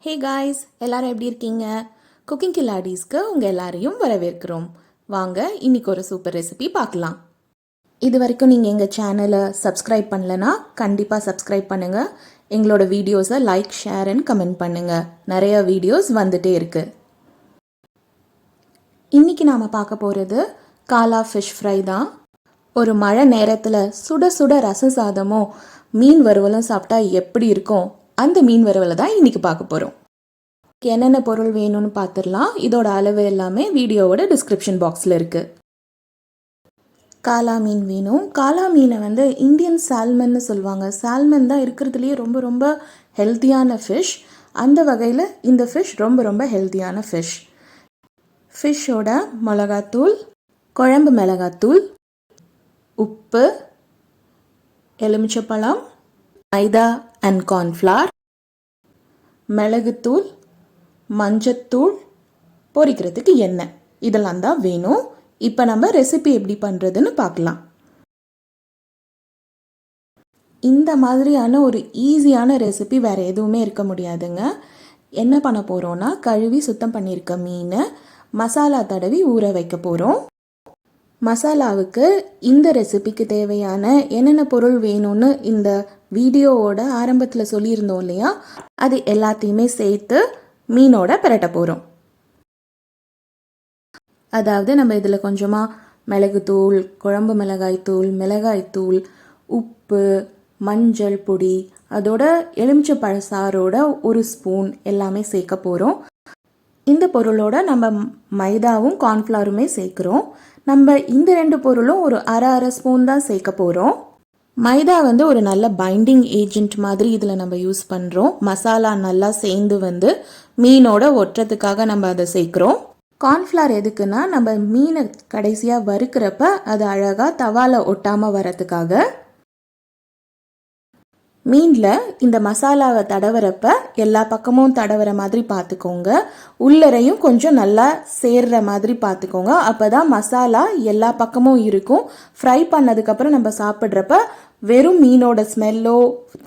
Hey guys, எல்லாரும் எப்படி இருக்கீங்க? குக்கிங் கில்லாடிஸ்க்கு உங்கள் எல்லாரையும் வரவேற்கிறோம். வாங்க இன்னைக்கு ஒரு சூப்பர் ரெசிபி பார்க்கலாம். இது வரைக்கும் நீங்கள் எங்கள் சேனலை சப்ஸ்கிரைப் பண்ணலனா கண்டிப்பாக சப்ஸ்கிரைப் பண்ணுங்கள். எங்களோட வீடியோஸை லைக், ஷேர் அண்ட் கமெண்ட் பண்ணுங்கள். நிறைய வீடியோஸ் வந்துட்டே இருக்கு. இன்னைக்கு நாம் பார்க்க போகிறது காலா ஃபிஷ் ஃப்ரை தான். ஒரு மழை நேரத்தில் சுட சுட ரசம் சாதமும் மீன் வறுவலும் சாப்பிட்டா எப்படி இருக்கும், அந்த மீன் வறுவலை தான் இன்னைக்கு பார்க்க போகிறோம். என்னென்ன பொருள் வேணும்னு பார்த்துடலாம். இதோட அளவு எல்லாமே வீடியோவோட டிஸ்கிரிப்ஷன் பாக்ஸில் இருக்குது. காலா மீன் வேணும். காலா மீனை இந்தியன் சால்மன்னு சொல்லுவாங்க. சால்மன் தான் இருக்கிறதுலையே ரொம்ப ரொம்ப ஹெல்த்தியான ஃபிஷ். அந்த வகையில் இந்த ஃபிஷ் ரொம்ப ரொம்ப ஹெல்த்தியான ஃபிஷ். ஃபிஷ்ஷோட மிளகாத்தூள், குழம்பு மிளகாத்தூள், உப்பு, எலுமிச்சப்பழம், மைதா அண்ட் கார்ன்ஃப்ளவர், மிளகுத்தூள், மஞ்சத்தூள், பொரிக்கிறதுக்கு எண்ணெய், இதெல்லாம் தான் வேணும். இப்போ நம்ம ரெசிபி எப்படி பண்ணுறதுன்னு பார்க்கலாம். இந்த மாதிரியான ஒரு ஈஸியான ரெசிபி வேறு எதுவுமே இருக்க முடியாதுங்க. என்ன பண்ண போகிறோன்னா, கழுவி சுத்தம் பண்ணியிருக்க மீனை மசாலா தடவி ஊற வைக்க போகிறோம். மசாலாவுக்கு இந்த ரெசிபிக்கு தேவையான என்னென்ன பொருள் வேணும்னு இந்த வீடியோவோட ஆரம்பத்தில் சொல்லியிருந்தோம் இல்லையா, அது எல்லாத்தையுமே சேர்த்து மீனோட பிரட்ட போகிறோம். அதாவது நம்ம இதில் கொஞ்சமாக மிளகுத்தூள், குழம்பு மிளகாய்த்தூள், உப்பு, மஞ்சள் பொடி, அதோட எலுமிச்சை சாரோட ஒரு ஸ்பூன் எல்லாமே சேர்க்க போகிறோம். இந்த பொருளோட நம்ம மைதாவும் கார்ன்ஃப்ளவருமே சேர்க்குறோம். நம்ம இந்த ரெண்டு பொருளும் ஒரு அரை ஸ்பூன் தான் சேர்க்க போகிறோம். மைதா ஒரு நல்ல பைண்டிங் ஏஜென்ட் மாதிரி இதில் நம்ம யூஸ் பண்ணுறோம். மசாலா நல்லா சேர்ந்து மீனோட ஒட்டுறதுக்காக நம்ம அதை சேர்க்குறோம். கார்ன்ஃப்ளவர் எதுக்குன்னா, நம்ம மீனை கடைசியாக வறுக்கிறப்ப அது அழகாக தவால ஒட்டாமல் வரத்துக்காக. மீனில் இந்த மசாலாவை தடவுறப்ப எல்லா பக்கமும் தடவுற மாதிரி பார்த்துக்கோங்க. உள்ளரையும் கொஞ்சம் நல்லா சேர்ற மாதிரி பார்த்துக்கோங்க. அப்போ தான் மசாலா எல்லா பக்கமும் இருக்கும். ஃப்ரை பண்ணதுக்கப்புறம் நம்ம சாப்பிட்றப்ப வெறும் மீனோட ஸ்மெல்லோ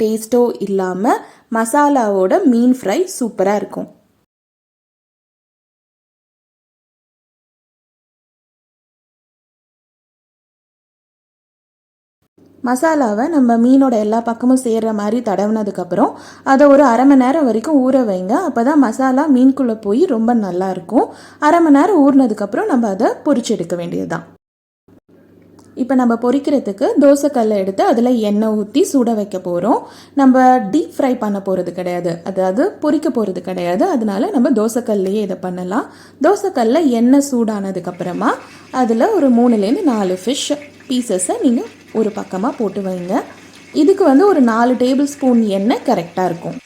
டேஸ்ட்டோ இல்லாமல் மசாலாவோட மீன் ஃப்ரை சூப்பராக இருக்கும். மசாலாவை நம்ம மீனோட எல்லா பக்கமும் சேர்கிற மாதிரி தடவுனதுக்கப்புறம் அதை ஒரு அரை மணி நேரம் வரைக்கும் ஊற வைங்க. அப்போ தான் மசாலா மீனுக்குள்ளே போய் ரொம்ப நல்லாயிருக்கும். அரை மணி நேரம் ஊறினதுக்கப்புறம் நம்ம அதை பொரிச்சு எடுக்க வேண்டியது தான். இப்போ நம்ம பொரிக்கிறதுக்கு தோசைக்கல்லை எடுத்து அதில் எண்ணெய் ஊற்றி சுட வைக்க போகிறோம். நம்ம டீப் ஃப்ரை பண்ண போகிறது கிடையாது, அதாவது பொரிக்க போகிறது கிடையாது. அதனால நம்ம தோசைக்கல்லையே இதை பண்ணலாம். தோசைக்கல்ல எண்ணெய் சூடானதுக்கப்புறமா அதில் ஒரு 3-4 ஃபிஷ் பீசஸை நீங்கள் ஒரு பக்கமாக போட்டு வைங்க. இதுக்கு ஒரு 4 டேபிள் ஸ்பூன் எண்ணெய் கரெக்டாக இருக்கும்.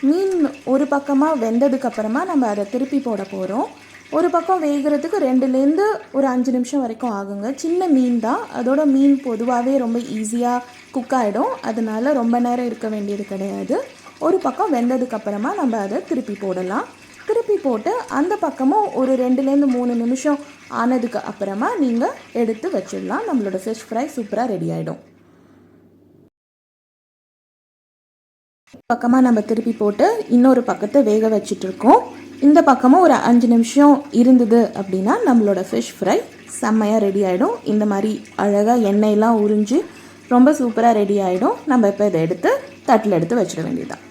மீன் ஒரு பக்கமாக வெந்ததுக்கப்புறமா நம்ம அதை திருப்பி போட போகிறோம். ஒரு பக்கம் வேகிறதுக்கு 2லேருந்து ஒரு 5 நிமிஷம் வரைக்கும் ஆகுங்க. சின்ன மீன் தான், அதோட மீன் பொதுவாகவே ரொம்ப ஈஸியாக குக் ஆகிடும். அதனால ரொம்ப நேரம் இருக்க வேண்டியது கிடையாது. ஒரு பக்கம் வெந்ததுக்கப்புறமா நம்ம அதை திருப்பி போடலாம். திருப்பி போட்டு அந்த பக்கமும் ஒரு 2லேருந்து 3 நிமிஷம் ஆனதுக்கு அப்புறமா நீங்கள் எடுத்து வச்சிடலாம். நம்மளோட ஃபிஷ் ஃப்ரை சூப்பராக ரெடி ஆகிடும். பக்கமாக நம்ம திருப்பி போட்டு இன்னொரு பக்கத்தை வேக வச்சிட்ருக்கோம். இந்த பக்கமும் ஒரு 5 நிமிஷம் இருந்தது அப்படின்னா நம்மளோட ஃபிஷ் ஃப்ரை செம்மையாக ரெடி ஆகிடும். இந்த மாதிரி அழகாக எண்ணெயெல்லாம் உறிஞ்சு ரொம்ப சூப்பராக ரெடி ஆகிடும். நம்ம இப்போ இதை எடுத்து தட்டில் எடுத்து வச்சிட வேண்டியதுதான்.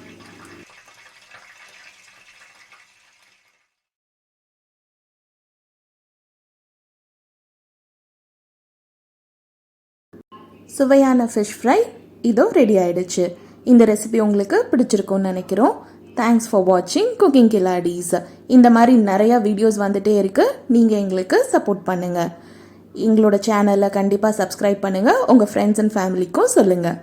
சுவையான ஃபிஷ் ஃப்ரை இதோ ரெடி ஆகிடுச்சு. இந்த ரெசிபி உங்களுக்கு பிடிச்சிருக்கும்னு நினைக்கிறோம். தேங்க்ஸ் ஃபார் வாட்சிங் குக்கிங் கில்லாடிஸ். இந்த மாதிரி நிறையா வீடியோஸ் வந்துட்டே இருக்குது. நீங்கள் எங்களுக்கு சப்போர்ட் பண்ணுங்கள். எங்களோட சேனலை கண்டிப்பாக சப்ஸ்கிரைப் பண்ணுங்கள். உங்கள் ஃப்ரெண்ட்ஸ் அண்ட் ஃபேமிலிக்கும் சொல்லுங்கள்.